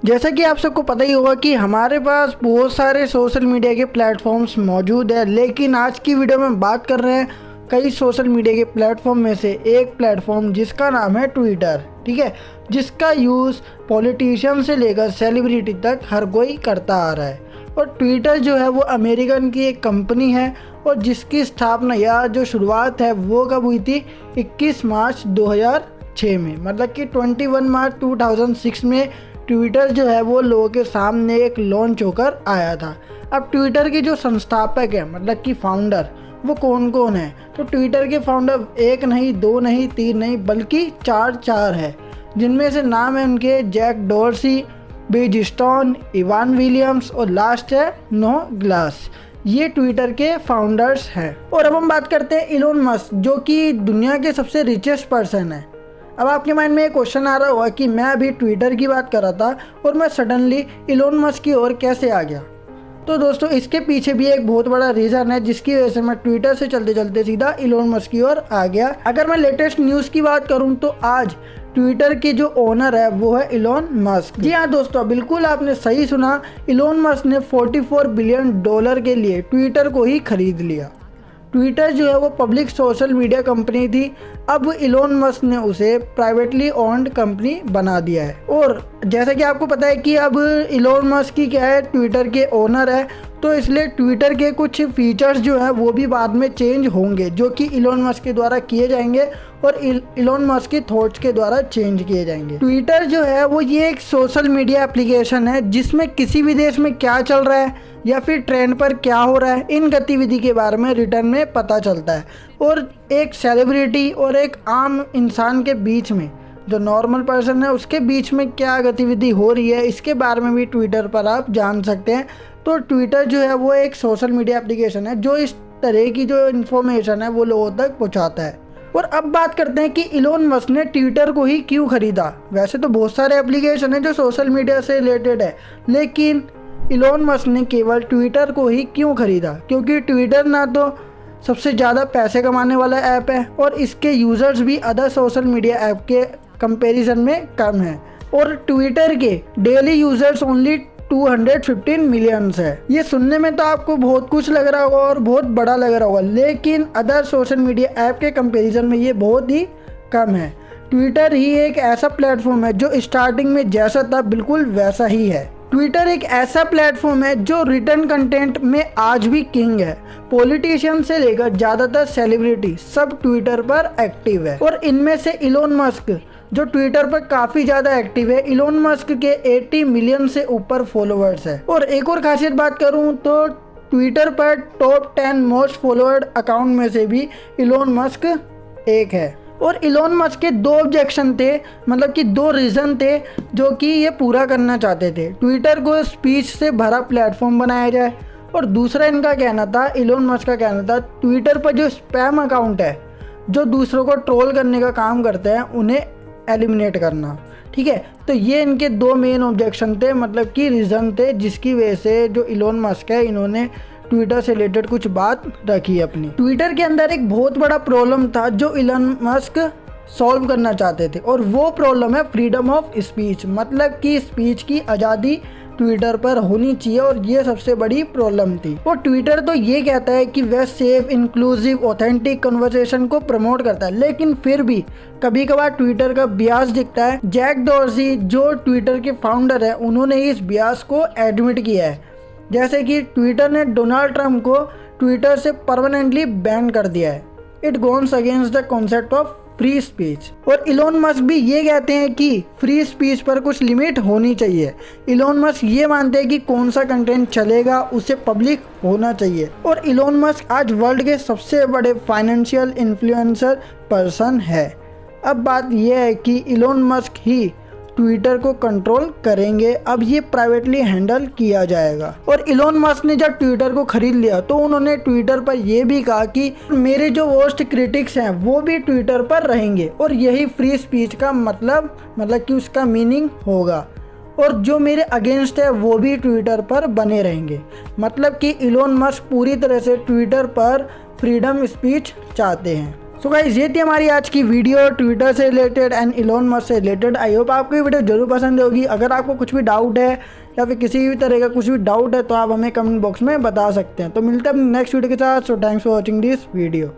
जैसा कि आप सबको पता ही होगा कि हमारे पास बहुत सारे सोशल मीडिया के प्लेटफॉर्म्स मौजूद है, लेकिन आज की वीडियो में बात कर रहे हैं कई सोशल मीडिया के प्लेटफॉर्म में से एक प्लेटफॉर्म जिसका नाम है ट्विटर। ठीक है, जिसका यूज़ पॉलिटिशियन से लेकर सेलिब्रिटी तक हर कोई करता आ रहा है। और ट्विटर जो है वो अमेरिकन की एक कंपनी है और जिसकी स्थापना या जो शुरुआत है वो कब हुई थी, 21 मार्च 2006 में। मतलब कि 21 मार्च 2006 में ट्विटर जो है वो लोगों के सामने एक लॉन्च होकर आया था। अब ट्विटर के जो संस्थापक हैं, मतलब कि फाउंडर, वो कौन कौन है? तो ट्विटर के फाउंडर एक नहीं, दो नहीं, तीन नहीं, बल्कि चार है, जिनमें से नाम है उनके जैक डोर्सी, बेजिस्टोन, इवान विलियम्स और लास्ट है नो ग्लास। ये ट्विटर के फाउंडर्स हैं। और अब हम बात करते हैं इलोन मस्क, जो कि दुनिया के सबसे रिचेस्ट पर्सन है। अब आपके माइंड में एक क्वेश्चन आ रहा होगा कि मैं अभी ट्विटर की बात कर रहा था और मैं सडनली इलोन मस्क की ओर कैसे आ गया। तो दोस्तों, इसके पीछे भी एक बहुत बड़ा रीज़न है जिसकी वजह से मैं ट्विटर से चलते चलते सीधा इलोन मस्क की ओर आ गया। अगर मैं लेटेस्ट न्यूज़ की बात करूं तो आज ट्विटर के जो ओनर है वो है इलोन मस्क। जी हाँ दोस्तों, बिल्कुल आपने सही सुना, इलोन मस्क ने $44 बिलियन के लिए ट्विटर को ही खरीद लिया। ट्विटर जो है वो पब्लिक सोशल मीडिया कंपनी थी, अब इलोन मस्क ने उसे प्राइवेटली ओन्ड कंपनी बना दिया है। और जैसा कि आपको पता है कि अब इलोन मस्क की क्या है, ट्विटर के ओनर है, तो इसलिए ट्विटर के कुछ फीचर्स जो है वो भी बाद में चेंज होंगे, जो कि इलोन मस्क के द्वारा किए जाएंगे और इलोन मस्क की थॉट्स के द्वारा चेंज किए जाएंगे। ट्विटर जो है वो ये एक सोशल मीडिया एप्लीकेशन है जिसमें किसी भी देश में क्या चल रहा है या फिर ट्रेंड पर क्या हो रहा है, इन गतिविधि के बारे में रिटर्न में पता चलता है। और एक सेलिब्रिटी और एक आम इंसान के बीच में, जो नॉर्मल पर्सन है, उसके बीच में क्या गतिविधि हो रही है, इसके बारे में भी ट्विटर पर आप जान सकते हैं। तो ट्विटर जो है वो एक सोशल मीडिया एप्लीकेशन है जो इस तरह की जो इन्फॉर्मेशन है वो लोगों तक पहुंचाता है। और अब बात करते हैं कि इलोन मस्क ने ट्विटर को ही क्यों खरीदा। वैसे तो बहुत सारे एप्लीकेशन हैं जो सोशल मीडिया से रिलेटेड है, लेकिन इलोन मस्क ने केवल ट्विटर को ही क्यों खरीदा? क्योंकि ट्विटर ना तो सबसे ज़्यादा पैसे कमाने वाला ऐप है और इसके यूज़र्स भी अदर सोशल मीडिया ऐप के कंपैरिजन में कम है। और ट्विटर के डेली यूज़र्स ओनली 215 मिलियंस है। ये सुनने में तो आपको बहुत कुछ लग रहा होगा और बहुत बड़ा लग रहा होगा, लेकिन अदर सोशल मीडिया ऐप के कंपैरिजन में ये बहुत ही कम है। ट्विटर ही एक ऐसा प्लेटफॉर्म है जो स्टार्टिंग में जैसा था बिल्कुल वैसा ही है। ट्विटर एक ऐसा प्लेटफॉर्म है जो रिटर्न कंटेंट में आज भी किंग है। पॉलिटिशियन से लेकर ज़्यादातर सेलिब्रिटी सब ट्विटर पर एक्टिव है और इनमें से इलोन मस्क जो ट्विटर पर काफ़ी ज़्यादा एक्टिव है, इलोन मस्क के 80 मिलियन से ऊपर फॉलोअर्स है। और एक और खासियत बात करूं तो ट्विटर पर टॉप 10 मोस्ट फॉलोअर्ड अकाउंट में से भी इलोन मस्क एक है। और इलोन मस्क के दो ऑब्जेक्शन थे, मतलब कि दो रीज़न थे जो कि ये पूरा करना चाहते थे। ट्विटर को स्पीच से भरा प्लेटफॉर्म बनाया जाए, और दूसरा इनका कहना था, इलोन मस्क का कहना था, ट्विटर पर जो स्पैम अकाउंट है जो दूसरों को ट्रोल करने का काम करते हैं उन्हें एलिमिनेट करना। ठीक है, तो ये इनके दो मेन ऑब्जेक्शन थे, मतलब कि रीज़न थे जिसकी वजह से जो इलोन मस्क है इन्होंने ट्विटर से रिलेटेड कुछ बात रखी अपनी। ट्विटर के अंदर एक बहुत बड़ा प्रॉब्लम था जो इलोन मस्क सॉल्व करना चाहते थे, और वो प्रॉब्लम है फ्रीडम ऑफ स्पीच, मतलब कि स्पीच की आज़ादी ट्विटर पर होनी चाहिए, और ये सबसे बड़ी प्रॉब्लम थी। और ट्विटर तो ये कहता है कि वह सेफ, इंक्लूसिव, ऑथेंटिक कन्वर्सेशन को प्रमोट करता है, लेकिन फिर भी कभी कभार ट्विटर का बियास दिखता है। जैक डोर्सी जो ट्विटर के फाउंडर है उन्होंने इस बियास को एडमिट किया है, जैसे कि ट्विटर ने डोनाल्ड ट्रंप को ट्विटर से परमानेंटली बैन कर दिया है। It goes against the concept of free speech. और इलोन मस्क भी ये कहते हैं कि फ्री स्पीच पर कुछ लिमिट होनी चाहिए। इलोन मस्क ये मानते हैं कि कौन सा कंटेंट चलेगा उसे पब्लिक होना चाहिए। और इलोन मस्क आज वर्ल्ड के सबसे बड़े फाइनेंशियल इन्फ्लुएंसर पर्सन है। अब बात यह है कि इलोन मस्क ही ट्विटर को कंट्रोल करेंगे, अब ये प्राइवेटली हैंडल किया जाएगा। और इलोन मस्क ने जब ट्विटर को खरीद लिया तो उन्होंने ट्विटर पर यह भी कहा कि मेरे जो वर्स्ट क्रिटिक्स हैं वो भी ट्विटर पर रहेंगे, और यही फ्री स्पीच का मतलब कि उसका मीनिंग होगा, और जो मेरे अगेंस्ट है वो भी ट्विटर पर बने रहेंगे। मतलब कि इलोन मस्क पूरी तरह से ट्विटर पर फ्रीडम स्पीच चाहते हैं। सो गाइस ये थी हमारी आज की वीडियो ट्विटर से रिलेटेड एंड इलोन मस्क से रिलेटेड। आई होप आपको ये वीडियो जरूर पसंद होगी। अगर आपको कुछ भी डाउट है या फिर किसी भी तरह का कुछ भी डाउट है तो आप हमें कमेंट बॉक्स में बता सकते हैं। तो मिलते हैं अपने नेक्स्ट वीडियो के साथ। So thanks for watching this video.